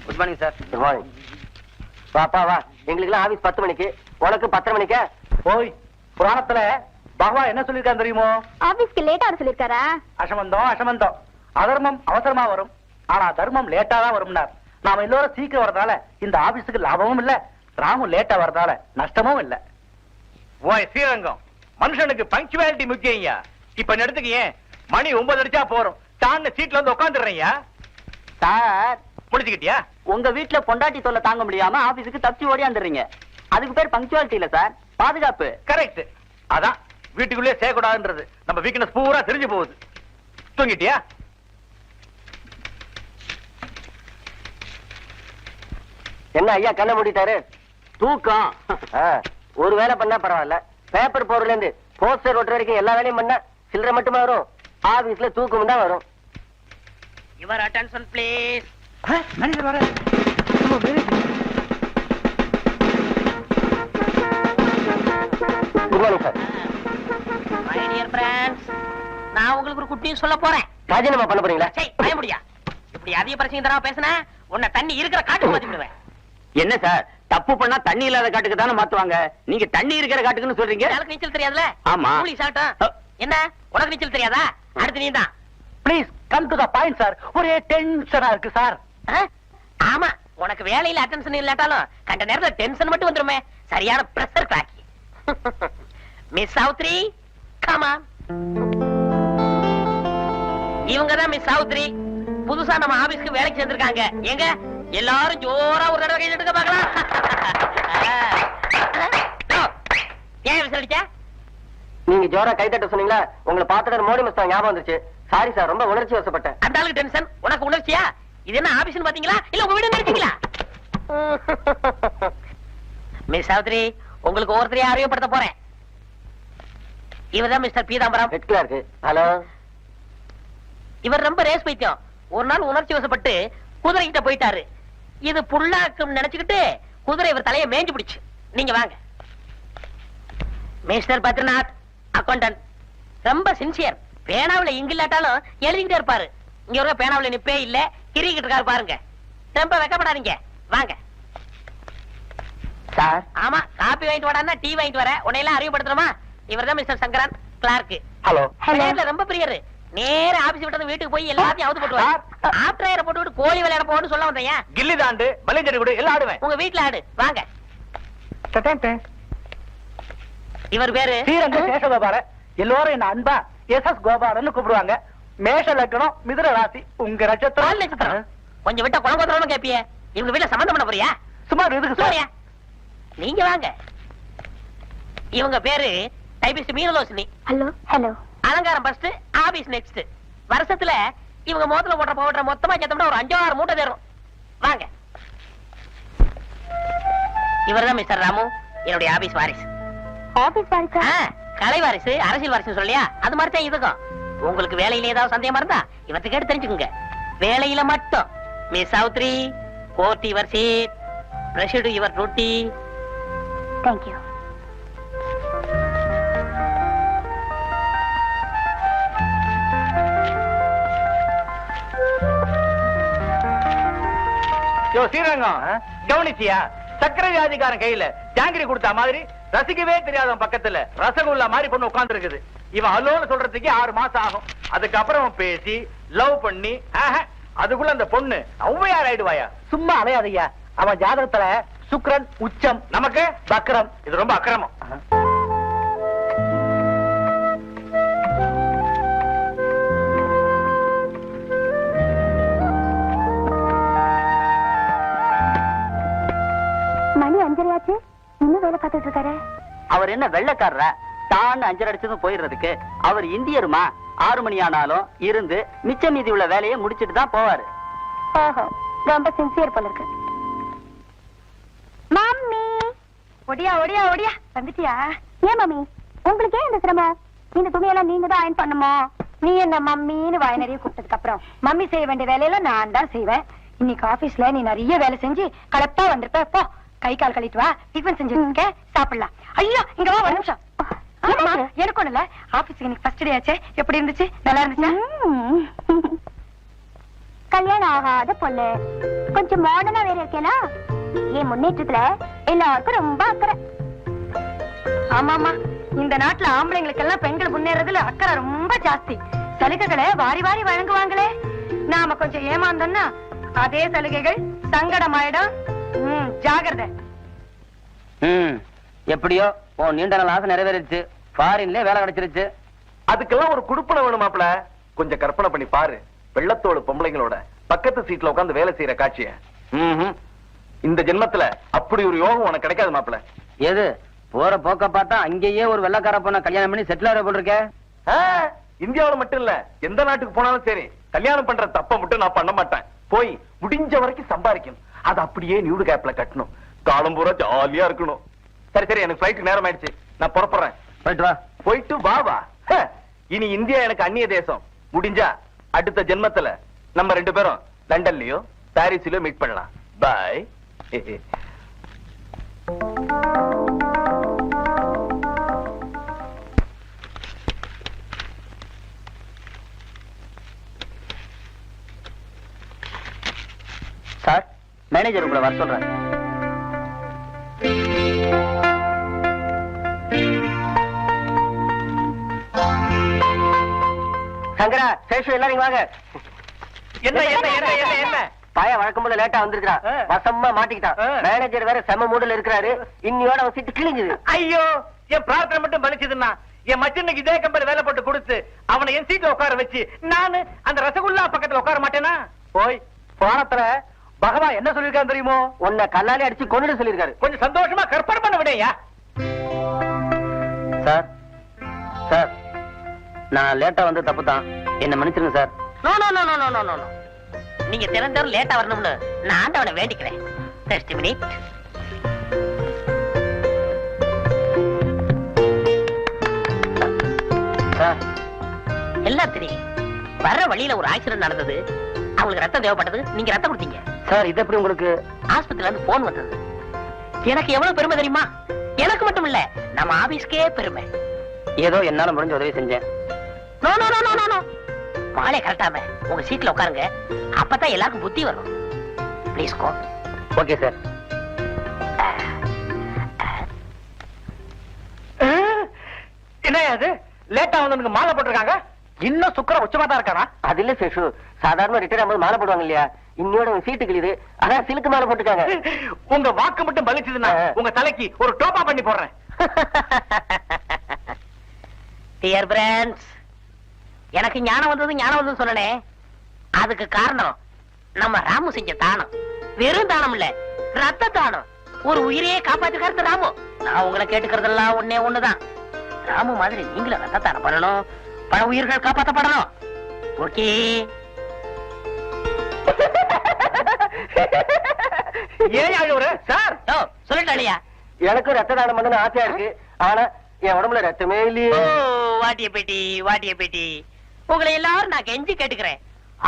Good morning sir. Good morning. வாப்பா வா, எங்களுக்குலாம் ஆபீஸ் 10 மணிக்கு, உனக்கு 10:30 மணிக்கா? போய் புராணத்துல பகவான் என்ன சொல்லிருக்காரு தெரியுமோ? ஆபீஸ்க்கு லேட்டா வர சொல்லிருக்காரா? அசமந்தம் அதர்மம் அவசரமா வரும், ஆனா தர்மம் லேட்டா தான் வரும்னார். நாம எல்லாரும் சீக்கிரம் வரதால இந்த ஆபீஸுக்கு லாபமும் இல்ல, ராமும் லேட்டா வரதால நஷ்டமும் இல்ல. ஓய் ஸ்ரீரங்கம், மனுஷனுக்கு பங்க்சுவாலிட்டி முக்கியம்யா. இப்ப எடுத்துக்க, ஏன் மணி 9 அடிச்சா போறோம், சாந்த சீட்ல வந்து உட்காந்துடுறேன்யா. சார், முடிச்சுக்கிட்டியா? உங்க வீட்டுல பொண்டாட்டி தொல்லை தாங்க முடியாம ஆபீஸுக்கு தப்பி ஓடியாந்துறீங்க. அதுக்கு பேர் பங்க்சுவாலிட்டி இல்ல சார், பாதுகாப்பு. கரெக்ட். அதான் வீட்டுக்குள்ளே செய்யக்கூடாதுன்றது. நம்ம வீக்னஸ் பூரா தெரிஞ்சு போகுது. தூங்கிட்டியா? என்ன ஐயா கண்ண மூடிட்டாரு? தூக்கம். ஒரு வேலை பண்ணா பரவாயில்ல, பேப்பர் போறதுல இருந்து போஸ்டர் ஒட்டுற வரைக்கும் எல்லா வேலையும் பண்ணா சில்லறை மட்டுமா வரும்? ஆபீஸ்ல தூக்கம் தான் வரும். Your attention please. மேனேஜர் வர. Good morning sir. My dear friends, நான் உங்களுக்கு ஒரு குட்டியும் சொல்ல போறேன். ராஜினாமா பண்ண போறீங்களா? சரி, பய முடியா. இப்படி அதிக பிரச்சனை தரமா பேசினா உன்னை தண்ணி இருக்கிற காட்டுக்கு மாத்தி விடுவேன். என்ன சார், தப்பு பண்ணா தண்ணி இல்லாத காட்டுக்கு தானே மாத்துவாங்க, நீங்க தண்ணி இருக்கிற காட்டுக்குன்னு சொல்றீங்க? எனக்கு நீச்சல் தெரியாதுல? ஆமா. கூலி சாட்டம். என்ன உனக்கு நீச்சல் தெரியாதா? அடுத்து நீ தான். Please come to the point sir. ஒரே டென்ஷனா இருக்கு சார். ஆமா, உனக்கு வேலையில அட்டென்ஷன் இல்லாட்டாலும் கண்ட நேரத்துல டென்ஷன் மட்டும் வந்துருமே. சரியான பிரஷர் கிராக்கி. Miss Savitri, come on. இவங்க தான் மிஸ் சாவித்ரி, புதுசா நம்ம ஆபீஸ்க்கு வேலைக்கு சேர்ந்திருக்காங்க. எங்க எல்லாரும் ஜோரா ஒரு தடவை கையில் எடுக்க பார்க்கலாம். ஏன் விசாரிச்ச? நீங்க ஜோரா கை தட்ட சொன்னீங்களா, உங்களை பார்த்துட்டு மோடி மஸ்தா ஞாபகம் வந்துச்சு. சாரி சார், ரொம்ப உணர்ச்சி வசப்பட்டேன். அந்த ஆளுக்கு டென்ஷன், உனக்கு உணர்ச்சியா? இது என்ன ஆபீஸ்னு பாத்தீங்களா இல்ல உங்க வீடு நினைச்சீங்களா? மிஸ் சாவித்ரி, உங்களுக்கு ஒவ்வொருத்தரையும் அறிவுப்படுத்த போறேன். இவர்தான் mister Peethambaram. Red clerk. Hello. இவர் ரொம்ப ரேஸ் பைத்தியம். ஒரு நாள் உணர்ச்சி வசப்பட்டு குதிரை கிட்ட போயிட்டாரு. இது புல்லாக்கும் நினைச்சுக்கிட்டு குதிரை இவர் தலையை மேஞ்சு பிடிச்சு. நீங்க வாங்க. மிஸ்டர் பத்ரிநாத், அக்கௌண்டன்ட், ரொம்ப சின்சியர். பேனாவில இங்கில்லாட்டாலும் எழுதிக்கிட்டே இருப்பாரு. இங்க ஒரு பேனாவில நிப்பே இல்ல, கிரிக்கிட்டு இருக்காரு பாருங்க. ரொம்ப வெக்கப்படாதீங்க, வாங்க. சார். ஆமா, காப்பி வாங்கிட்டு வாடான்னா டீ வாங்கிட்டு வர. உன்னையெல்லாம் அறிவுப்படுத்துறோமா? இவர்தான் மிஸ்டர் சங்கரன், கிளார்க்கு. ஹலோ. ரொம்ப பிரியரு. நேர ஆபீஸ் விட்டது வீட்டுக்கு போய் எல்லாத்தையும் அவுத்து போட்டுவார். ஆப்டர் போட்டு கோழி விளையாட போன்னு சொல்ல வந்தேன். கில்லி தாண்டு, பலிஞ்சடி கூட எல்லாம் ஆடுவேன். உங்க வீட்டுல ஆடு, வாங்க. இவர் பேரு ஸ்ரீரங்க சேஷகோபால. எல்லாரும் என்ன அன்பா எஸ்.எஸ். கோபாலன்னு கூப்பிடுவாங்க. மேஷ லக்னம், மிதுன ராசி. உங்க பால் நட்சத்திரம் நட்சத்திரம். கொஞ்சம் விட்ட குழம்பு கேப்பிய. இவங்க வீட்டுல சம்பந்தம் பண்ண போறியா? சுமார் இதுக்கு சரியா? நீங்க வாங்க. இவங்க பேரு டைபிஸ்ட் மீனலோசினி. ஹலோ. ஹலோ. அலங்காரம் ஃபர்ஸ்ட், ஆபீஸ் நெக்ஸ்ட். வருஷத்துல இவங்க மோதல போடுற பவுடர் மொத்தமா சேர்த்தோம்னா ஒரு 5-6 மூட்டை தரும். வாங்க. இவர்தான் மிஸ்டர் ராமு, என்னுடைய ஆபீஸ் வாரிசு. ஆபீஸ் வாரிசா? கலை வாரிசு, அரசியல் வாரிசு சொல்லியா? அது மாதிரி தான் இதுக்கும். உங்களுக்கு வேலையில ஏதாவது சந்தேகமா இருந்தா இவத்தை கேட்டு தெரிஞ்சுக்குங்க. வேலையில மட்டும் miss Savitri, court your seat, pressure your duty. Thank you. யோ ஸ்ரீரங்கம், கவனிச்சியா? சக்கரை வியாதிக்காரன் கையில ஜாங்கிரி கொடுத்த மாதிரி ரசிக்கவே தெரியாதவன் பக்கத்துல ரசகுல்லா மாதிரி பொண்ணு உட்கார்ந்து இருக்குது. இவன் அலோன்னு சொல்றதுக்கு 6 மாசம் ஆகும். அதுக்கப்புறம் பேசி லவ் பண்ணி அதுக்குள்ள அந்த பொண்ணு ஔவையார் ஆயிடுவாயா? சும்மா அலையாதையா. அவன் ஜாதகத்துல சுக்கிரன் உச்சம், நமக்கு வக்ரம். இது ரொம்ப அக்கிரமம். மணி 5:30 இன்னும் வேலை பார்த்துட்டு இருக்காரு. அவர் என்ன வெள்ளைக்காரரா? தான் 5 அடிச்சதும் போயிடுறதுக்கு. அவர் இந்தியருமா? 6 மணி ஆனாலும் இருந்து மிச்ச மீதி உள்ள வேலையை முடிச்சிட்டு தான் போவாரு. ஓஹோ, ரொம்ப சின்சியர் போல இருக்கு. மம்மி, ஒடியா ஒடியா ஒடியா வந்துட்டியா? ஏன் மம்மி, உங்களுக்கு ஏன் இந்த சிரமம்? இந்த துணியெல்லாம் நீங்க தான் அயன் பண்ணுமோ? நீ என்ன மம்மின்னு வாய் நிறைய கூப்பிட்டதுக்கு அப்புறம் மம்மி செய்ய வேண்டிய வேலையெல்லாம் நான் தான் செய்வேன். இன்னைக்கு ஆபீஸ்ல நீ நிறைய வேலை செஞ்சு கலப்பா வந்திருப்ப. போ, கை கால் கழிட்டு வா, டிஃபன் செஞ்சு வச்சிருக்க, சாப்பிடலாம். ஐயோ, இங்க வா, ஒரு நிமிஷம். எனக்கு ஒண்ணு இல்ல, ஆபீஸ்க்கு இன்னைக்கு ஃபர்ஸ்ட் டே ஆச்சே. எப்படி இருந்துச்சு? நல்லா இருந்துச்சா? கல்யாணம் ஆகாத பொண்ணு, கொஞ்சம் மாடர்னா வேற இருக்கேனா, என் முன்னேற்றத்துல எல்லாருக்கும் ரொம்ப அக்கறை. ஆமாமா, இந்த நாட்டுல ஆம்பளைங்களுக்கு எல்லாம் பெண்கள் முன்னேறதுல அக்கறை ரொம்ப ஜாஸ்தி. சலுகைகளை வாரி வாரி வழங்குவாங்களே, நாம கொஞ்சம் ஏமாந்தோம்னா அதே சலுகைகள் சங்கடமாயிடும். ஜாகிரதை. எப்படியோ உன் நீண்ட நாள் ஆசை நிறைவேறிச்சு, ஃபாரின்ல வேலை கிடைச்சிருச்சு. அதுக்கெல்லாம் ஒரு குடுப்பனை வேணும் மாப்பிள. கொஞ்சம் கற்பனை பண்ணி பாரு, வெள்ளத்தோடு பொம்பளைங்களோட பக்கத்து சீட்ல உட்கார்ந்து வேலை செய்யற காட்சிய. இந்த ஜென்மத்துல அப்படி ஒரு யோகம் உனக்கு கிடைக்காது மாப்பிள. எது போற போக்க பார்த்தா அங்கேயே ஒரு வெள்ளக்கார பொண்ண கல்யாணம் பண்ணி செட்டில் ஆகிற போல் இருக்க. இந்தியாவில மட்டும் இல்ல, எந்த நாட்டுக்கு போனாலும் சரி, கல்யாணம் பண்ற தப்ப மட்டும் நான் பண்ண மாட்டேன். போய் முடிஞ்ச வரைக்கும் சம்பாதிக்கணும், அது அப்படியே நியூடு கேப்ல கட்டணும், காலம் பூரா ஜாலியா இருக்கணும். சரி சரி, எனக்கு ஃபிளைட் நேரம் ஆயிடுச்சு, நான் புறப்படுறேன். போயிட்டு வா. போயிட்டு வா. இனி இந்தியா எனக்கு அந்நிய தேசம். முடிஞ்சா அடுத்த ஜென்மத்துல நம்ம 2 பேரும் லண்டன்லயோ பாரிஸ்லயோ மீட் பண்ணலாம். பாய். சார், மேனேஜர் உங்களை வர சொல்றேன். சங்கரா, சேஷு எல்லாரும் வாங்க. என்ன என்ன என்ன என்ன என்ன பய வழக்கம் போல லேட்டா வந்திருக்கான், வசமா மாட்டிக்கிட்டான். மேனேஜர் வேற செம மூடுல இருக்கிறாரு, இன்னியோட அவன் சீட்டு கிழிஞ்சுது. ஐயோ, என் பிரார்த்தனை மட்டும் பலிச்சதுன்னா என் மச்சனுக்கு இதே கம்பெனி வேலை போட்டு கொடுத்து அவனை என் சீட்ல உட்கார வச்சு நானு அந்த ரசகுல்லா பக்கத்துல உட்கார மாட்டேனா? போய் போனத்துல பகவான் என்ன சொல்லிருக்கான் தெரியுமோ? உன்னை கல்லாலே அடிச்சு கொன்னுட சொல்லிருக்காரு. கொஞ்சம் சந்தோஷமா கற்பனை பண்ண விடையா? சார் சார், நான் லேட்டா வந்து தப்பு தான், என்ன மன்னிச்சிருங்க sir. No no no no no no no, நீங்க தினந்தோறும் லேட்டா வரணும்னு நான் ஆண்டவனை வேண்டிக்கிறேன். Just minute. சார், எல்லாம் தெரியும். வர்ற வழியில ஒரு ஆக்சிடென்ட் நடந்தது, அவங்களுக்கு ரத்தம் தேவைப்பட்டது, நீங்க ரத்தம் கொடுத்தீங்க. சார் இது எப்படி உங்களுக்கு? ஆஸ்பத்திரியில இருந்து போன் வந்தது. எனக்கு எவ்வளவு பெருமை தெரியுமா? எனக்கு மட்டும் இல்ல, நம்ம ஆபீஸ்க்கே பெருமை. ஏதோ என்னால முடிஞ்ச உதவி செஞ்சேன். No no no no no, மாலை கரெக்டாம உங்க சீட்ல உட்காருங்க, அப்பதான் எல்லாருக்கும் புத்தி வரும். Please go. Okay sir. என்ன அது லேட்டா வந்து மாலை போட்டிருக்காங்க? இன்னும் சுக்கர உச்சமா தான் இருக்கானா? அது இல்ல சேஷு, சாதாரண ரிட்டையர் ஆகும்போது மாலை போடுவாங்க இல்லையா, இன்னோட சீட்டு கிழியுது, அதான் சிலுக்கு மாலை போட்டுருக்காங்க. உங்க வாக்கு மட்டும் பலிச்சதுன்னா உங்க தலைக்கு ஒரு டோப்பா பண்ணி போடுறேன். டியர் ஃப்ரெண்ட்ஸ், எனக்கு ஞானம் வந்தது சொல்லலே, அதுக்கு காரணம் நம்ம ராமு செஞ்ச தானம். வெறும் தானம் இல்ல, ரத்த தானம். ஒரு உயிரையே காப்பாத்துக்கிறது ராமு. நான் உங்களை கேட்டுக்கிறதெல்லாம் ஒண்ணே ஒண்ணுதான், ராமு மாதிரி நீங்களும் ரத்த தானம் பண்ணணும், பல உயிர்கள் காப்பாற்றப்படணும். ஓகே? ஏன் அழுவுற சார்? சொல்லிட்டாளியா? எனக்கு ரத்த தானம் பண்ணணும் ஆசையா இருக்கு, ஆனா என் உடம்புல ரத்தமே இல்லையே. வாட்டிய பேட்டி, உங்களை எல்லாரும் நான் கெஞ்சி கேட்டுக்கிறேன்,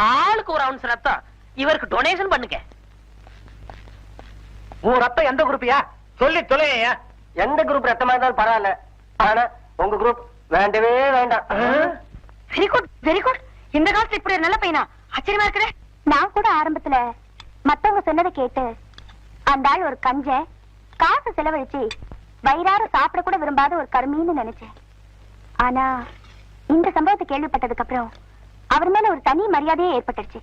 ஆளுக்கு ஒரு அவுன்ஸ் ரத்தம் இவருக்கு டொனேஷன் பண்ணுங்க. உன் ரத்தம் எந்த குரூப்பியா? சொல்லி தொலையா. எந்த குரூப் ரத்தமா இருந்தாலும் பரவாயில்ல, ஆனா உங்க குரூப் வேண்டவே வேண்டாம். Very good very good. இந்த காலத்துல இப்படி ஒரு நல்ல பையனா? ஆச்சரியமா இருக்குதே. நான் கூட ஆரம்பத்துல மத்தவங்க சொன்னதை கேட்டு அந்த ஆள் ஒரு கஞ்ச, காசு செலவழிச்சு வயிறார சாப்பிட கூட விரும்பாத ஒரு கருமின்னு நினைச்சேன். ஆனா இந்த சம்பவத்தை கேள்விப்பட்டதுக்கு அப்புறம் அவர் மேல ஒரு தனி மரியாதையே ஏற்பட்டுருச்சு.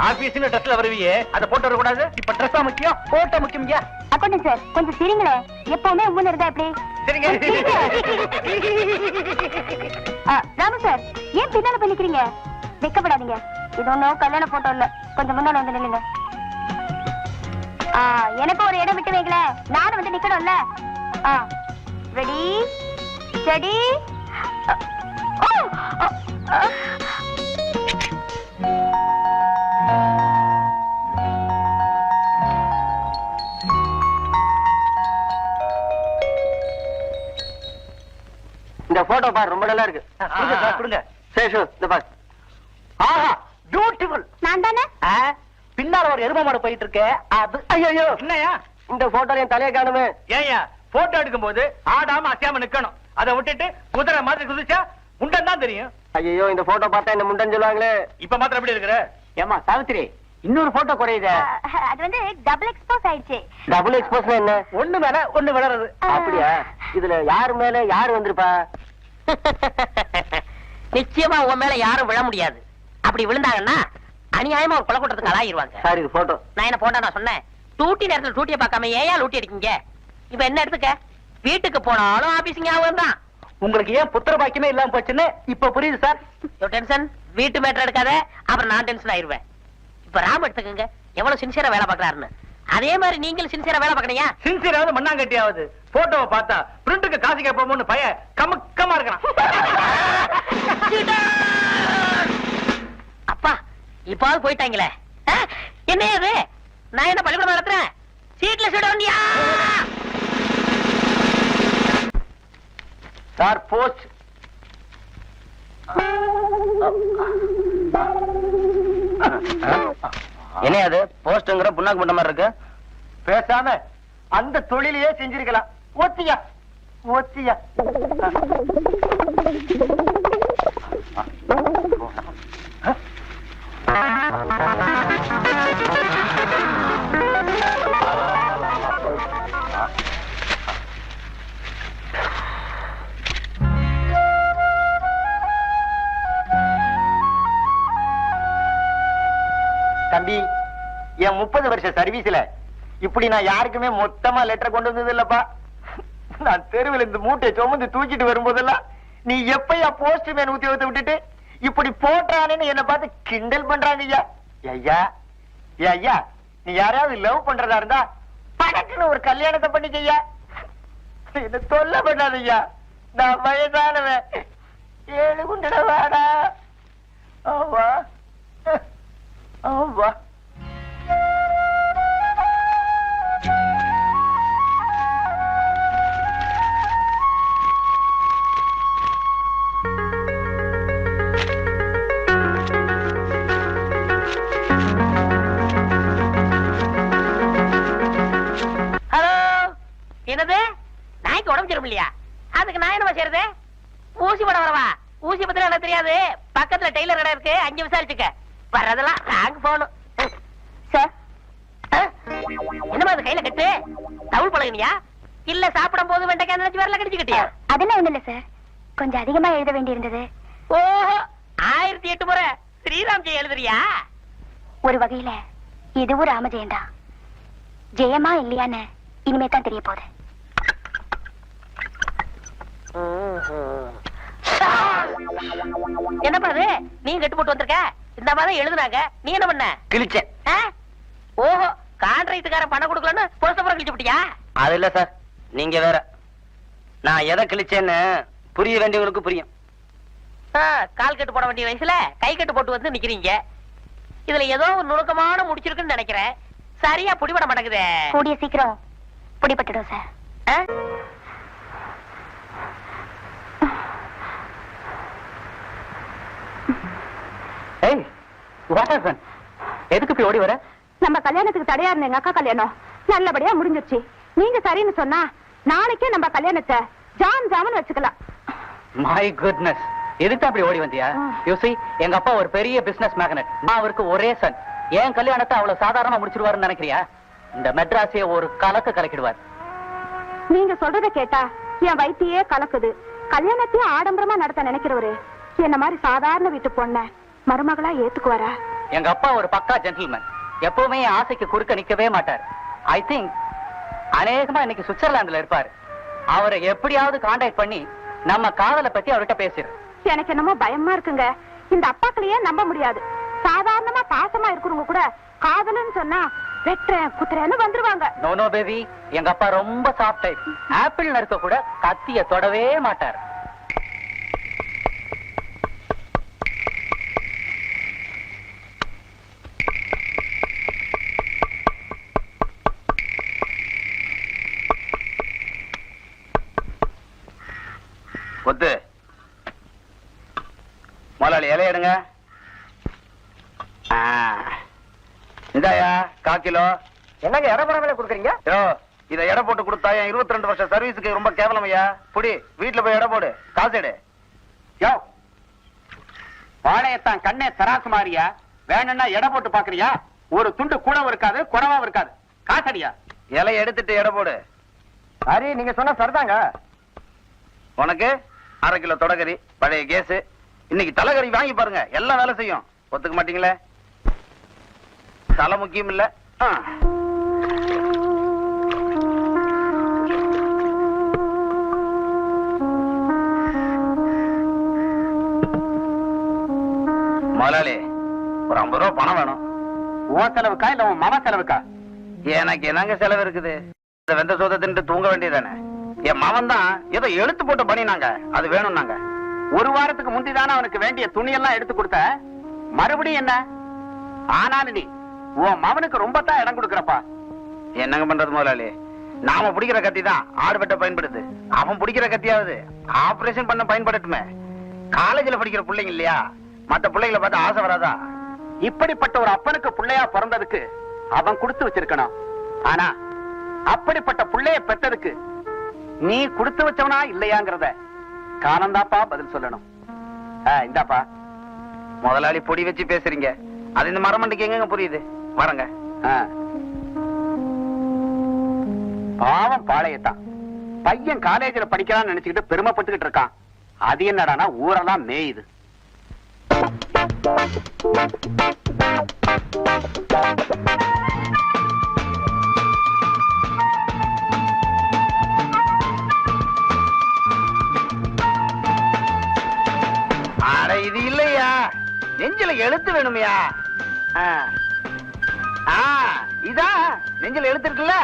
ஆபீஸ்ல ட்ரெஸ்ல வருவியே, அத போட்டு வர கூடாது. இப்ப ட்ரெஸ்ஸா முக்கியம், போட்டோ முக்கியம். அக்கௌண்ட் சார் கொஞ்சம் சிரிங்களே, எப்பவுமே உண்மை இருந்தா எப்படி? சரிங்க. ராமு சார், ஏன் பின்னால போய் நிக்கிறீங்க? வெக்கப்படாதீங்க, இது ஒன்னும் கல்யாண போட்டோ இல்ல, கொஞ்சம் முன்னால வந்து நில்லுங்க. எனக்கு ஒரு இடம் விட்டு வைக்கல, நானும் வந்து நிக்கணும்ல. Ready steady. இந்த போட்டோ பாரு, ரொம்ப நல்லா இருக்கு. கொடுங்க. சேஷு இந்த பாரு. ஆஹா, பியூட்டிஃபுல். நான் தானே? பின்னால ஒரு எரும மாடு போயிட்டு இருக்கு அது. ஐயோ என்னையா இந்த போட்டோல என் தலையை காணுமே. ஏயா போட்டோ எடுக்கும் போது ஆடாம அசையாம நிக்கணும். அதை விட்டுட்டு குதிரை மாதிரி குதிச்சா முண்டன் தான் தெரியும். ஐயோ இந்த போட்டோ பார்த்தா என்ன முண்டன் சொல்லுவாங்களே. இப்ப மாத்திரம் எப்படி இருக்கிற? ஏமா சாவித்திரி, இன்னொரு போட்டோ குறையுதே. அது வந்து டபுள் எக்ஸ்போஸ் ஆயிடுச்சு. டபுள் எக்ஸ்போஸ் என்ன? ஒண்ணு மேல ஒண்ணு விளறது. அப்படியா? இதுல யாரு மேல யாரு வந்திருப்பா? நிச்சயமா உன் மேல யாரும் விழ முடியாது. அப்படி விழுந்தாங்கன்னா அநியாயமா ஒரு கொலை கூட்டத்துக்கு ஆளாயிருவாங்க. சார் இது போட்டோ. நான் என்ன போட்டா நான் சொன்னேன், டூட்டி நேரத்துல டூட்டியை பார்க்காம ஏயா லூட்டி அடிக்கீங்க? இப்ப என்ன எடுத்துக்க, வீட்டுக்கு போனாலும் ஆபீஸிங்க ஆகும் தான். உங்களுக்கு ஏன் புத்திர பாக்கியமே இல்லாம போச்சுன்னு இப்ப புரியுது சார். டென்ஷன் வீட்டு மேட்டர் எடுக்காத, அப்புறம் நான் டென்ஷன் ஆயிருவேன். இப்ப ராம் எடுத்துக்கங்க, எவ்வளவு சின்சியரா வேலை பாக்குறாருன்னு. அதே மாதிரி நீங்களும் சின்சியரா வேலை பாக்கணையா? சின்சியராவது மண்ணாங்கட்டியாவது போட்டோவை பார்த்தா பிரிண்ட்டுக்கு காசு கேட்போம்னு பைய கமக்கமா இருக்கிறான். அப்பா இப்பாவது போயிட்டாங்களே. என்ன இது? நான் என்ன பள்ளிக்கூடம் நடத்துறேன்? சீட்ல சீட வண்டியா? Sir post. என்ன அது போஸ்ட்ங்கிற புண்ணாக்கு போட்ட மாதிரி இருக்கு? பேசாம அந்த தொழிலையே செஞ்சிருக்கலாம். ஓத்தியா ஓத்தியா. தம்பி, என் 30 வருஷ சர்வீஸ்ல இப்படி நான் யாருக்குமே மொத்தமா லெட்டர் கொண்டு வந்தது இல்லப்பா. நான் தெருவில் இந்த மூட்டை சுமந்து தூக்கிட்டு வரும்போதெல்லாம் நீ எப்பயா போஸ்ட் மேன் உத்தியோகத்தை விட்டுட்டு இப்படி போட்டானேன்னு என்ன பார்த்து கிண்டல் பண்றாங்க. ஐயா ஐயா ஐயா, நீ யாராவது லவ் பண்றதா இருந்தா படக்குன்னு ஒரு கல்யாணத்தை பண்ணிக்கையா. என்ன தொல்லை பண்ணாதய்யா, நான் வயதானவன். 7 குண்டடவாடா. ஆவா ஆவா. ஹலோ, என்னது? நாய்க்கு உடம்பு சரியும் இல்லையா? அதுக்கு நான் என்ன செய்யறது? ஊசி போட வரவா? ஊசி பத்தி எனக்கு தெரியாது. பக்கத்துல டெய்லர் கடை இருக்கு, அங்க விசாரிச்சுக்க. வர்றதெல்லாம் நாங்க போகணும். சார், என்னமா அது கையில கட்டு? தவுள் பழகுனியா இல்ல சாப்பிடும் போது வெண்டைக்காய் நினைச்சு வரல கடிச்சுக்கிட்டியா? அதெல்லாம் ஒண்ணு இல்ல சார், கொஞ்சம் அதிகமா எழுத வேண்டி இருந்தது. ஓஹோ, 1008 முறை ஸ்ரீராம் ஜெயம் எழுதுறியா? ஒரு வகையில இதுவும் ராமஜெயம் தான். ஜெயமா இல்லையான்னு இனிமே தான் தெரிய போகுது. என்னப்பா அது நீ கட்டு போட்டு வந்திருக்க? இந்த மாதிரி எழுதுனாங்க, நீ என்ன பண்ண? கிழிச்சேன். ஓஹோ, கான்ட்ராக்டுக்காரன் பணம் கொடுக்கலன்னு பொருத்தப்புறம் கிழிச்சு விட்டியா? அது இல்ல சார், நீங்க வேற. நான் எதை கிழிச்சேன்னு புரிய வேண்டியவங்களுக்கு புரியும். கால் கட்டு போட வேண்டிய வயசுல கை கட்டு போட்டு வந்து நிக்கிறீங்க. இதுல ஏதோ ஒரு நுணுக்கமான முடிச்சிருக்குன்னு நினைக்கிறேன். சரியா புடிபட மாட்டேங்குதே. கூடிய சீக்கிரம் பிடிபட்டுடும் சார். ஏய், வாட் ஹேப்பன்? எதுக்கு போய் ஓடி வர? நம்ம கல்யாணத்துக்கு தடையா இருந்த எங்க அக்கா கல்யாணம் நல்லபடியா முடிஞ்சிருச்சு. நீங்க சரின்னு சொன்னா நாளைக்கே நம்ம கல்யாணத்தை ஜாம் வச்சுக்கலாம். மை குட்னஸ், எதுக்கு அப்படி ஓடி வந்தியா? யூ see, எங்க அப்பா ஒரு பெரிய பிசினஸ் மேக்னட். நான் அவருக்கு ஒரே சன். என் கல்யாணத்தை அவ்வளவு சாதாரணமா முடிச்சிருவாருன்னு நினைக்கிறியா? இந்த மெட்ராஸையே ஒரு கலக்கு கலக்கிடுவார். நீங்க சொல்றத கேட்டா என் வயித்தையே கலக்குது. கல்யாணத்தையும் ஆடம்பரமா நடத்த நினைக்கிறவரு என்ன மாதிரி சாதாரண வீட்டு பொண்ண மருமகளா ஏத்துக்குவாரா? எங்க அப்பா ஒரு பக்கா ஜென்டில்மேன். எப்பவுமே என் ஆசைக்கு குறுக்க நிக்கவே மாட்டார். ஐ திங்க் அநேகமா இன்னைக்கு சுவிட்சர்லாந்துல இருப்பாரு. அவரை எப்படியாவது கான்டாக்ட் பண்ணி நம்ம காதலை பத்தி அவர்கிட்ட பேசிடு. எனக்கு என்னமோ பயமா இருக்குங்க. இந்த அப்பாக்களையே நம்ப முடியாது. சாதாரணமா பாசமா இருக்கிறவங்க கூட காதல்னு சொன்னா வெட்டுறேன் குத்துறேன்னு வந்துருவாங்க. நோ நோ பேபி, எங்க அப்பா ரொம்ப சாஃப்ட் டைப். ஆப்பிள் நறுக்க கூட கத்திய தொடவே மாட்டார். கொத்து முதலாளி இலையிடுங்க. இந்தாயா 1/4 கிலோ. என்னங்க இடப்படமே கொடுக்குறீங்க? யோ, இதை எடை போட்டு கொடுத்தா என் 22 வருஷம் சர்வீஸுக்கு ரொம்ப கேவலமையா. புடி, வீட்டுல போய் எடை போடு, காசு எடு. யோ, வாழையத்தான் கண்ணே தராசு மாறியா? வேணும்னா எடை போட்டு பாக்குறியா? ஒரு துண்டு கூடவும் இருக்காது, குறவாவும் இருக்காது. காசடியா? இலை எடுத்துட்டு எடை போடு. சரி, நீங்க சொன்ன சரிதாங்க. உனக்கு 1/2 கிலோ தொடகரி, பழைய கேஸ். இன்னைக்கு தலைகறி வாங்கி பாருங்க, எல்லாம் வேலை செய்யும். ஒத்துக்க மாட்டீங்களே? தலை முக்கியம் இல்ல. முதலாளி, ஒரு 50 ரூபா பணம் வேணும். உன் செலவுக்கா இல்ல உன் மாமா செலவுக்கா? எனக்கு என்னங்க செலவு இருக்குது? இந்த வெந்த சோதை தின்ட்டு தூங்க வேண்டியதானே. என் மவன் தான் ஏதோ எழுத்து போட்டு பண்ணினாங்க, அது வேணும். நாங்க ஒரு வாரத்துக்கு முந்திதானே அவனுக்கு வேண்டிய துணியெல்லாம் எடுத்து கொடுத்த. மறுபடியும் என்ன? ஆனாலும் நீ உன் மவனுக்கு ரொம்ப தான் இடம் கொடுக்கறப்பா. என்னங்க பண்றது முதலாளி? நாம பிடிக்கிற கத்தி தான் ஆடு வெட்ட பயன்படுது. அவன் பிடிக்கிற கத்தியாவது ஆபரேஷன் பண்ண பயன்படட்டுமே. காலேஜ்ல படிக்கிற பிள்ளைங்க இல்லையா, மத்த பிள்ளைங்களை பார்த்து ஆசை வராதா? இப்படிப்பட்ட ஒரு அப்பனுக்கு பிள்ளையா பிறந்ததுக்கு அவன் கொடுத்து வச்சிருக்கணும். ஆனா அப்படிப்பட்ட பிள்ளைய பெற்றதுக்கு நீ கொடுத்து வச்சவனா இல்லையாங்கிறத காலந்தாப்பா பதில் சொல்லணும். இந்தாப்பா. முதலாளி பொடி வச்சு பேசுறீங்க, அது இந்த மரமண்டிக்கு எங்க புரியுது? வரங்க. பாவம் பாளையத்தான் பையன் காலேஜ்ல படிக்கலாம்னு நினைச்சுக்கிட்டு பெருமைப்பட்டுக்கிட்டு இருக்கான். அது என்னடானா ஊரெல்லாம் மேயுது. அட, இது இல்லையா, நெஞ்சில எழுத்து வேணுமையா? இதா நெஞ்சில எழுத்து இருக்குல்ல.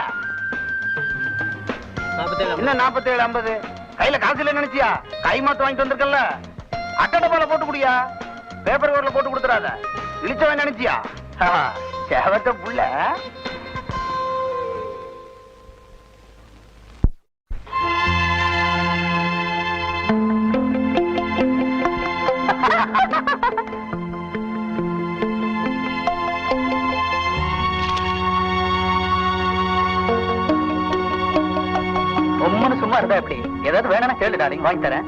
இன்னும் 47 50. கையில காசு இல்ல நினைச்சியா? கை மாத்து வாங்கிட்டு வந்திருக்கல, அட்டை போல போட்டு குடியா, பேப்பர் கவர்ல போட்டு கொடுத்துறாத. இழிச்சவன் நினைச்சியா? சேவத்த புள்ள. சும்மா இருந்தா எப்படி? ஏதாவது வேணும்னா கேளு டார்லிங், வாங்கி தரேன்.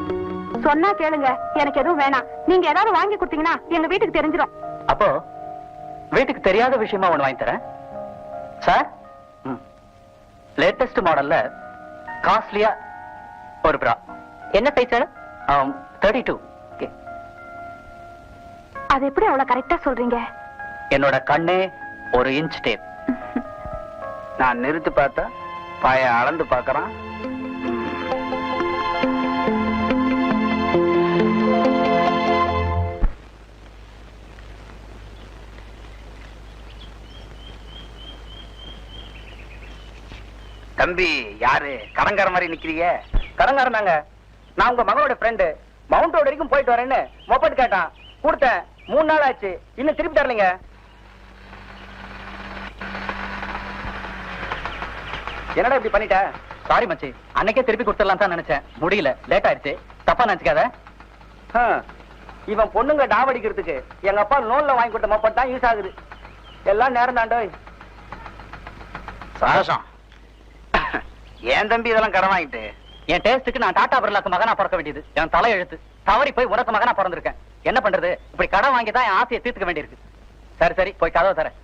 சொன்னா கேளுங்க, எனக்கு எதுவும் வேணாம். நீங்க ஏதாவது வாங்கி கொடுத்தீங்கன்னா எங்க வீட்டுக்கு தெரிஞ்சிடும். அப்போ வீட்டுக்கு தெரியாத விஷயமா ஒண்ணு வாங்கி தரேன் சார். லேட்டஸ்ட் மாடல்ல காஸ்ட்லியா ஒரு பிரா. என்ன சைஸ் சார்? 32. அது எப்படி அவ்வளவு கரெக்டா சொல்றீங்க? என்னோட கண்ணே ஒரு இன்ச் டேப். நான் நிறுத்தி பார்த்தா பாய அளந்து பார்க்கறான். தம்பி, யாரு கடங்கார மாதிரி நிக்கிறீங்க? கடங்காரன் தாங்க. நான் உங்க மகனோட ஃப்ரெண்டு. மவுண்ட் ரோடு வரைக்கும் போயிட்டு வரேன்னு மொபைல் கேட்டான், கொடுத்தேன். 3 நாள் ஆச்சு, இன்னும் திருப்பி தரலைங்க. என்னடா இப்படி பண்ணிட்ட? சாரி மச்சி, அன்னைக்கே திருப்பி கொடுத்துடலாம் தான் நினைச்சேன், முடியல, லேட் ஆயிடுச்சு. தப்பா நினைச்சுக்காத. இவன் பொண்ணுங்க டாவடிக்கிறதுக்கு எங்க அப்பா லோன்ல வாங்கி கொடுத்த மொபைல் தான் யூஸ் ஆகுது. எல்லாம் நேரம் தாண்டோ. சாசம். ஏன் தம்பி இதெல்லாம் கடன் வாங்கிட்டு? என் டேஸ்டுக்கு நான் டாடா பிர்லாக்கு மகனா பிறக்க வேண்டியது என் தலை எழுத்து. தவறி போய் உனக்கு மகனா பிறந்திருக்கேன். என்ன பண்றது? இப்படி கடன் வாங்கி தான் என் ஆசையை தீர்த்துக்க வேண்டியிருக்கு. சரி சரி, போய் கதவை தரேன்.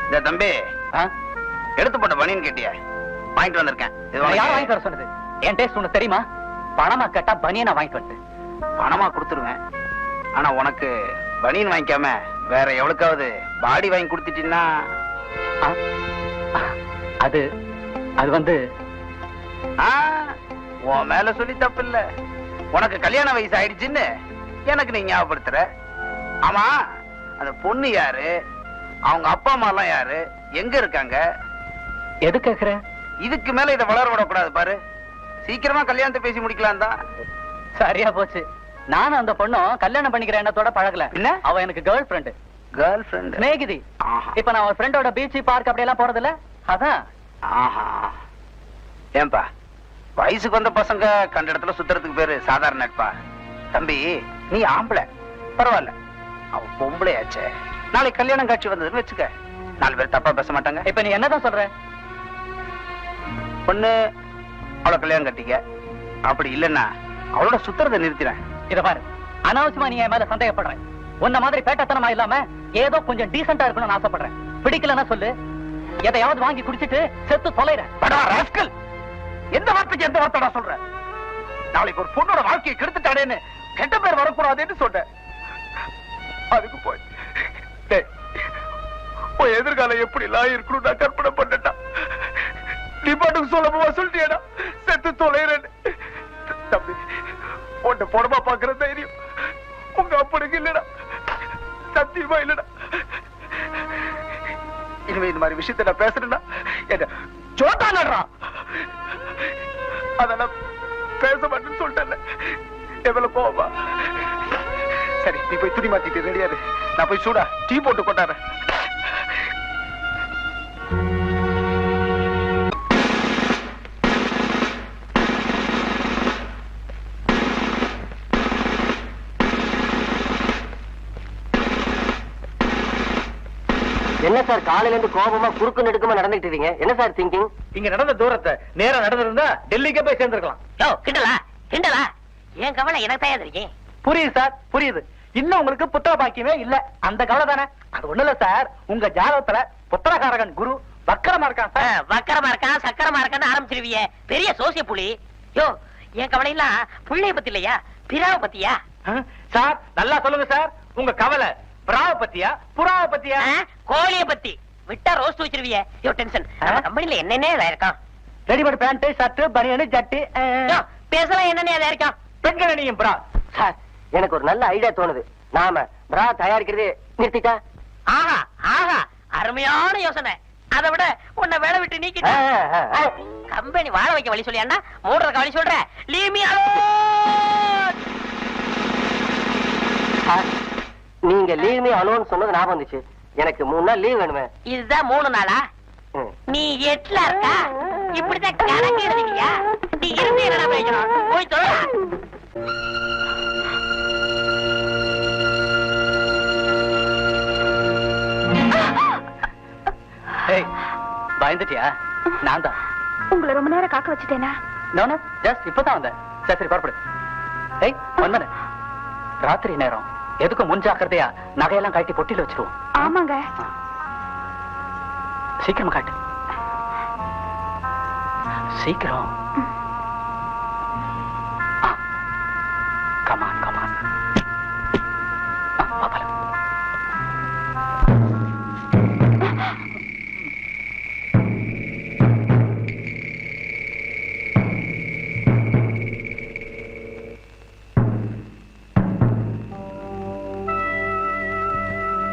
இந்த தம்பி, எடுத்து போட்ட பனியன் கேட்டியா? வாங்கிட்டு வந்திருக்கேன். யார் வாங்கி தர சொன்னது? என் டேஸ்ட் உனக்கு தெரியுமா? பணமா கேட்டா பனியனை வாங்கிட்டு வந்து. பணமா கொடுத்துருவேன், ஆனா உனக்கு பனியன் வாங்கிக்காம வேற எவ்வளவுக்காவது பாடி வாங்கி கொடுத்துட்டீங்கன்னா? அது அது வந்து உன் மேல சொல்லி தப்பு இல்ல. உனக்கு கல்யாண வயசு ஆயிடுச்சுன்னு எனக்கு நீ ஞாபகப்படுத்துற. ஆமா, அந்த பொண்ணு யாரு? அவங்க அப்பா அம்மா எல்லாம் யாரு? எங்க இருக்காங்க? எது கேக்குற? இதுக்கு மேல இதை வளர விடக்கூடாது பாரு. சீக்கிரமா கல்யாணத்தை பேசி முடிக்கலாம் தான். சரியா போச்சு. நானும் அந்த பொண்ணும் கல்யாணம் பண்ணிக்கிற எண்ணத்தோட பழகல. என்ன? அவ எனக்கு கேர்ள் ஃப்ரெண்டு. Girl friend? ஸ்நேகிதி. இப்ப நான் ஒரு ஃப்ரெண்டோட பீச் பார்க் அப்படியெல்லாம் போறது இல்ல. அதான். ஏன்பா, வயசுக்கு வந்த பசங்க கண்ட இடத்துல சுத்துறதுக்கு பேரு சாதாரண நட்பா? தம்பி, நீ ஆம்பளை பரவாயில்ல, அவன் பொம்பளையாச்சே. நாளைக்கு கல்யாணம் காட்சி வந்ததுன்னு வச்சுக்க, 4 பேர் தப்பா பேச மாட்டாங்க. இப்ப நீ என்னதான் சொல்ற? பொண்ணு அவளை கல்யாணம் கட்டிக்க, அப்படி இல்லைன்னா அவளோட சுத்துறதை நிறுத்திறேன். இத பாரு, அனாவசியமா நீ என் மேல சந்தேகப்படுறேன். உன்ன மாதிரி பேட்டத்தனமா இல்லாம ஏதோ கொஞ்சம் டீசெண்டா இருக்கணும்னு ஆசைப்படுறேன். பிடிக்கலன்னா சொல்லு, எதையாவது வாங்கி குடிச்சிட்டு செத்து தொலைறேன். எந்த வார்த்தைக்கு எந்த வார்த்தை சொல்ற? நாளைக்கு ஒரு பொண்ணோட வாழ்க்கையை கெடுத்துட்டானேன்னு கெட்ட பேர் வரக்கூடாதுன்னு சொன்னேன். அதுக்கு போய் எதிர்காலம் எப்படி எல்லாம் இருக்கணும் நான் கற்பனை பண்ணட்டா. நீ பாட்டுக்கு சொல்லமா சொல்லிட்டியடா, செத்து தொலைறேன்னு. தம்பி, உன்னை பொடமா பாக்குற தைரியம் உங்க அப்பனுக்கு இல்லடா, சத்தியமா இல்லடா. இனிமே இந்த மாதிரி விஷயத்த நான் பேசுறேன்னா என்ன சோட்டா நடுறா, அதெல்லாம் பேச மாட்டேன்னு சொல்லிட்டேன். எவ்வளவு போவா? சரி, நீ போய் துணி மாத்திட்டு ரெடியாரு, நான் போய் சூடா டீ போட்டு கொண்டாடுறேன். என்ன சார் காலையில இருந்து கோபமா குறுக்கு நெடுக்கமா நடந்துட்டு இருக்கீங்க? என்ன சார் திங்கிங்? இங்க நடந்த தூரத்தை நேரா நடந்திருந்தா டெல்லிக்கே போய் சேர்ந்திருக்கலாம். யோ கிண்டலா கிண்டலா, ஏன் கவலை எனக்கு தான் இருக்கேன். புரியுது சார், புரியுது. இன்னும் உங்களுக்கு புத்திர பாக்கியமே இல்ல, அந்த கவலை தானே. அது ஒண்ணு இல்ல சார், உங்க ஜாதகத்துல புத்திரகாரகன் குரு வக்கரமா இருக்கான் சார். வக்கரமா இருக்கான் சக்கரமா இருக்கான்னு ஆரம்பிச்சிருவிய பெரிய சோசிய புலி. யோ என் கவலை எல்லாம் புள்ளைய பத்தி இல்லையா, பிராவ பத்தியா? சார் நல்லா சொல்லுங்க சார், உங்க கவலை பிராவ பத்தியா புறாவ பத்தியா? கோழிய பத்தி. விட்டா ரோஸ்ட் வச்சிருவிய. யோ டென்ஷன், நம்ம கம்பெனில என்னென்ன இருக்கான்? ரெடிமேட் பேண்ட், ஷர்ட், பனியன், ஜட்டி. பேசலாம் என்னென்ன இருக்கான்? பெண்கரணியும் பிரா. சார் எனக்கு ஒரு நல்ல ஐடியா தோணுது. நாம பிரா தயாரிக்கிறதே நிறுத்திட்டா? ஆஹா ஆஹா, அருமையான யோசனை. அதை விட உன்னை வேலை விட்டு நீக்கிட்ட கம்பெனி வாழ வைக்க வழி சொல்லி அண்ணா மூடுறதுக்கு வழி சொல்ற. Leave me alone. நீங்க லீவ் மீ அலோன் சொன்னது ஞாபகம் வந்துச்சு. எனக்கு 3 நாள் லீவ் வேணுமே. இதுதான் 3 நாளா? நீ 8ல இருக்கா? இப்படிதான் கணக்கு எழுதுவியா? நீ இருந்து என்னடா பேசணும்? போய் சொல்ல. பயந்துட்டியா? நான் தான் உங்களை ரொம்ப நேரம் காக்க வச்சுட்டேனா? நானு ஜஸ்ட் இப்பதான் வந்தேன். சரி சரி புறப்படு. ஏய் வந்தனே, ராத்திரி நேரம் எதுக்கு முன்ஜாக்கிரதையா நகையெல்லாம் கட்டி பொட்டில வச்சிருவோம். ஆமாங்க. சீக்கிரமா காட்டு, சீக்கிரம். Come on come on.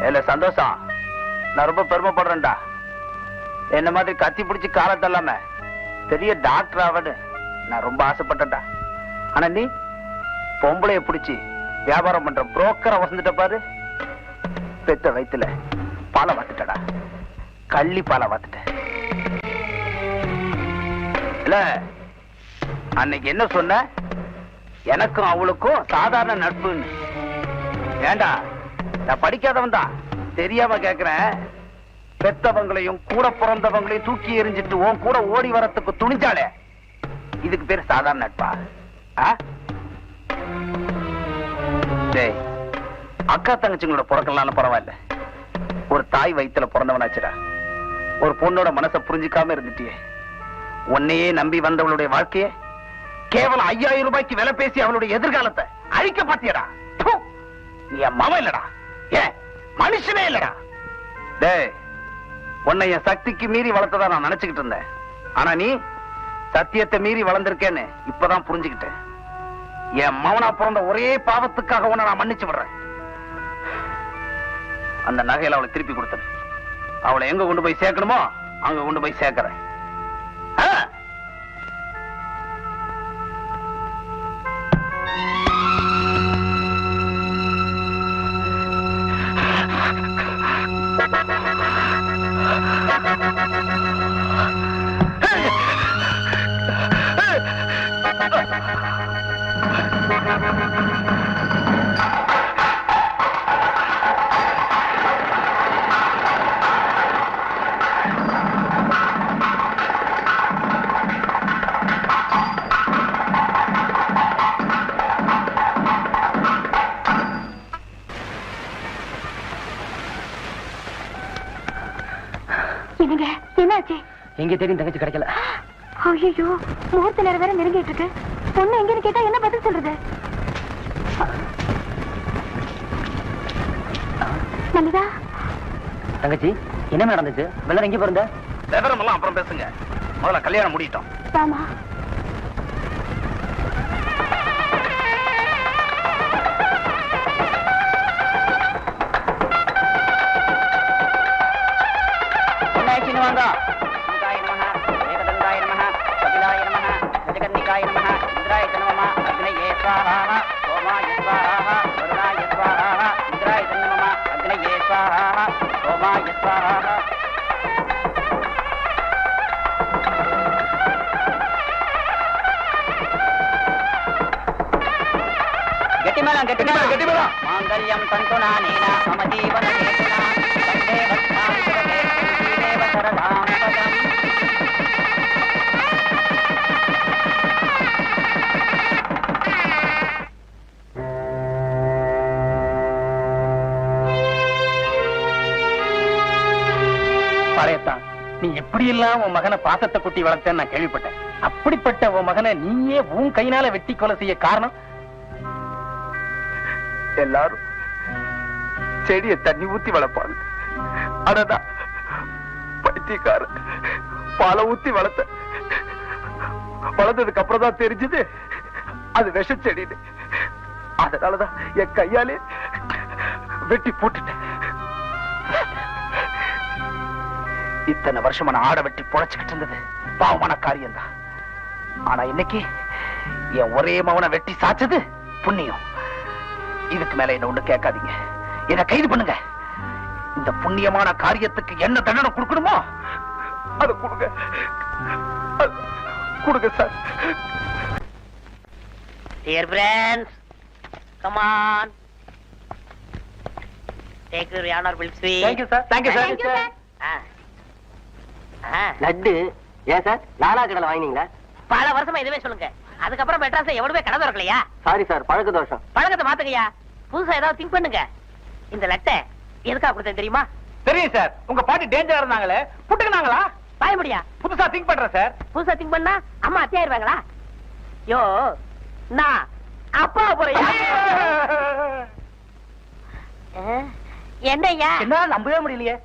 இல்ல சந்தோஷம், நான் ரொம்ப பெருமைப்படுறேன்டா. என்ன மாதிரி கத்தி பிடிச்சி காலத்தல்லாம பெரிய டாக்டர் ஆவன்னு நான் ரொம்ப ஆசைப்பட்டேன்டா. ஆனா நீ பொம்பளைய பிடிச்சி வியாபாரம் பண்ற புரோக்கரை வசந்துட்ட பாரு. பெத்த வயித்துல பாலை வாத்துட்டடா, கள்ளி பாலை வாத்துட்ட. இல்ல அன்னைக்கு என்ன சொன்ன? எனக்கும் அவளுக்கும் சாதாரண நட்புன்னு. ஏண்டா, நான் படிக்காதவன் தான், தெரியாம கேக்குறேன். பெத்தவங்களையும் கூட பிறந்தவங்களையும் தூக்கி எறிஞ்சிட்டு உன் கூட ஓடி வரத்துக்கு துணிஞ்சாலே இதுக்கு பேர் சாதாரண நட்பா? அக்கா தங்கச்சிங்களோட பிறக்கலாம் பரவாயில்ல, ஒரு தாய் வயித்துல பிறந்தவனாச்சுடா. ஒரு பொண்ணோட மனசை புரிஞ்சிக்காம இருந்துட்டியே. உன்னையே நம்பி வந்தவளுடைய வாழ்க்கைய கேவலம் 5000 ரூபாய்க்கு விலை பேசி அவளுடைய எதிர்காலத்தை அழிக்க பாத்தியடா. நீ என் மவன் இல்லடா, ஏன் மனுஷனே இல்லடா. டேய், உன்னை என் சக்திக்கு மீறி வளர்த்ததா நான் நினைச்சுக்கிட்டு இருந்தேன். ஆனா நீ சத்தியத்தை மீறி வளர்ந்திருக்கேன்னு இப்பதான் புரிஞ்சுக்கிட்டேன். என் மவனா பிறந்த ஒரே பாவத்துக்காக உன்னை நான் மன்னிச்சு விடுறேன். அந்த நகையில அவளை திருப்பி கொடுத்தது. அவளை எங்க கொண்டு போய் சேர்க்கணுமோ அங்க கொண்டு போய் சேர்க்கிறேன். எங்க தேடி தங்கச்சி கிடைக்கல. ஐயோ, முகூர்த்த நேரம் வேற நெருங்கிட்டு இருக்கு. பொண்ணு எங்கன்னு கேட்டா என்ன பதில் சொல்றது? மல்லிகா, தங்கச்சி என்ன நடந்துச்சு? வெள்ளம் எங்க பிறந்த? விவரம் எல்லாம் அப்புறம் பேசுங்க, முதல்ல கல்யாணம் முடிட்டோம். ஆமா. வாங்க. சிங்காய நமஹ, ஏகதந்தாய நமஹ, கபிலாய நமஹ, கஜகன்னிகாய நமஹ, இந்திராய நமஹ, அக்னயே ஸ்வாஹா, சோமாய ஸ்வாஹா, வருணாய ஸ்வாஹா, இந்திராய நமஹ, அக்னயே ஸ்வாஹா, சோமாய ஸ்வாஹா. கெட்டிமேளம் கெட்டிமேளம் கெட்டிமேளம். மாங்கல்யம் தந்துநானேன மம ஜீவன ஹேதுனா வந்தே வத்சாமி சுபதே தேவ சரதாம் பதம். பாளையத்தான், நீ எப்படி எல்லாம் உன் மகனை பாசத்தை குட்டி வளர்த்தேன்னு நான் கேள்விப்பட்டேன். அப்படிப்பட்ட உன் மகனை நீயே உன் கையினால வெட்டி கொலை செய்ய காரணம்? எல்லாரும் செடிய தண்ணி ஊத்தி வளர்ப்பாங்க, அடடா பைத்தியக்கார பாலை ஊத்தி வளர்த்ததுக்கு அப்புறம் தான் தெரிஞ்சது அது விஷ செடின்னு. அதனாலதான் என் கையாலே வெட்டி போட்டுட்டேன். இத்தனை வருஷமா நான் ஆட வெட்டி பொழைச்சுக்கிட்டு இருந்தது பாவமான காரியம் தான். ஆனா இன்னைக்கு என் ஒரே மகனை வெட்டி சாச்சது புண்ணியம். இதுக்கு மேல என்ன ஒண்ணு கேட்காதீங்க, என்ன கைது பண்ணுங்க. இந்த புண்ணியமான காரியத்துக்கு என்ன தண்டனை கொடுக்கணுமோ அதை கொடுங்க, கொடுங்க sir. Dear friends, come on. Take your honorable sweet. Thank you, sir. Thank you, sir. Thank you, sir. Laddu ஏன் சார் லாலா கடையில் வாங்கினீங்களா? பல வருஷமா இதுவே சொல்லுங்க. அதுக்கப்புறம் மெட்ராஸ்ல எவ்வளவு கடை திறக்கலையா? சாரி சார், பழக்க தோஷம். பழக்கத்தை மாத்துங்கய்யா, புதுசா ஏதாவது திங்க் பண்ணுங்க. இந்த லட்டை எதுக்காக கொடுத்தேன் தெரியுமா? தெரியும் சார், உங்க பாட்டி டேஞ்சரா இருந்தாங்களே, புட்டுக்குனாங்களா? பாய முடியா? புதுசா திங்க் பண்றேன் சார். புதுசா திங்க் பண்ணா அம்மா அத்தியாயிருவாங்களா? யோ நான் அப்பா போறியா? என்னய்யா? என்ன நம்பவே முடியலையே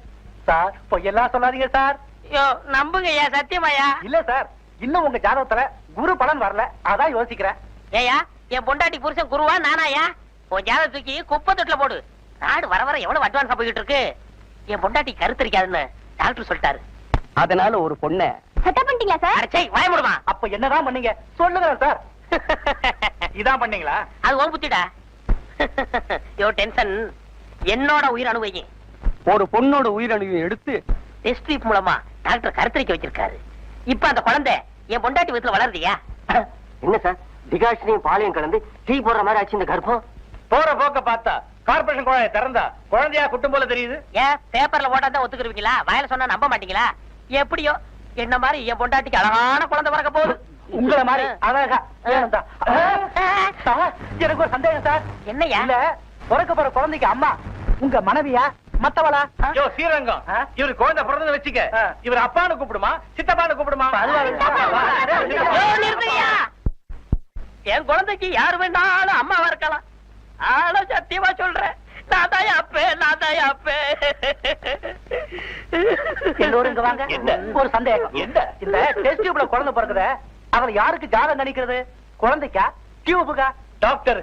சார், பொய்யெல்லாம் சொல்லாதீங்க சார். யோ நம்புங்கய்யா, சத்தியமாயா? இல்ல சார், இன்னும் உங்க ஜாதகத்துல குரு பலன் வரல, அதான் யோசிக்கிறேன். ஏயா என் பொண்டாட்டி புருஷன் குருவா நானாயா? உன் ஜாத தூக்கி குப்பை தொட்டில போடு. நாடு வர வர எவ்வளவு அட்வான்ஸா போயிட்டு இருக்கு. என் பொண்டாட்டி கருத்தரிக்காதுன்னு டாக்டர் சொல்லிட்டாரு. அதனால ஒரு பொண்ணை செட்டப் பண்ணிட்டீங்களா சார்? அடச்சை வாய மூடுமா. அப்ப என்னதான் பண்ணீங்க சொல்லுங்க சார். இதான் பண்ணீங்களா? அது ஓம் புத்திடா. யோ டென்ஷன் என்னோட உயிர் அணுவையும் ஒரு பொண்ணோட உயிரணுவை எடுத்து டெஸ்ட் டியூப் மூலமா டாக்டர் கருத்தரிக்க வச்சிருக்காரு. இப்ப அந்த குழந்தை என் பொண்டாட்டி வீட்டுல வளருதியா? என்ன சார் டிகாஷனையும் பாலையும் கலந்து டீ போடுற மாதிரி ஆச்சு இந்த கர்ப்பம்? போற போக்க பார்த்தா கார்பரேஷன் குழாயை திறந்தா குழந்தையா குட்டும் போல தெரியுது. ஏன் பேப்பர்ல போட்டா ஒத்துக்குருவீங்களா? வாயில சொன்னா நம்ப மாட்டீங்களா? எப்படியோ என்ன மாதிரி என் பொண்டாட்டிக்கு அழகான குழந்தை பிறக்க போகுது. உங்களை மாதிரி அழகா வேணும்தான். சார், எனக்கு ஒரு சந்தேகம் சார். என்னய்யா? இல்ல, பிறக்க போற குழந்தைக்கு அம்மா உங்க மனைவியா மத்தவளா? யோ ஸ்ரீரங்கம், இவரு குழந்தை பிறந்து வச்சுக்க, இவர் அப்பான்னு கூப்பிடுமா சித்தப்பான்னு கூப்பிடுமா? யோ, நிறுத்துங்கய்யா. என் குழந்தைக்கு யாரு வேணாலும் அம்மாவா இருக்கலாம். ஆனா சத்தியமா சொல்றேன், நான் தான் அப்பே, நான் தான் அப்பே. எல்லோரும் இங்க வாங்க. என்ன? ஒரு சந்தேகம். என்ன? இந்த டெஸ்ட் டியூப்ல குழந்தை பிறக்குத, அவன் யாருக்கு ஜாதகம் நினைக்கிறது? குழந்தைக்கா டியூபுக்கா? டாக்டர்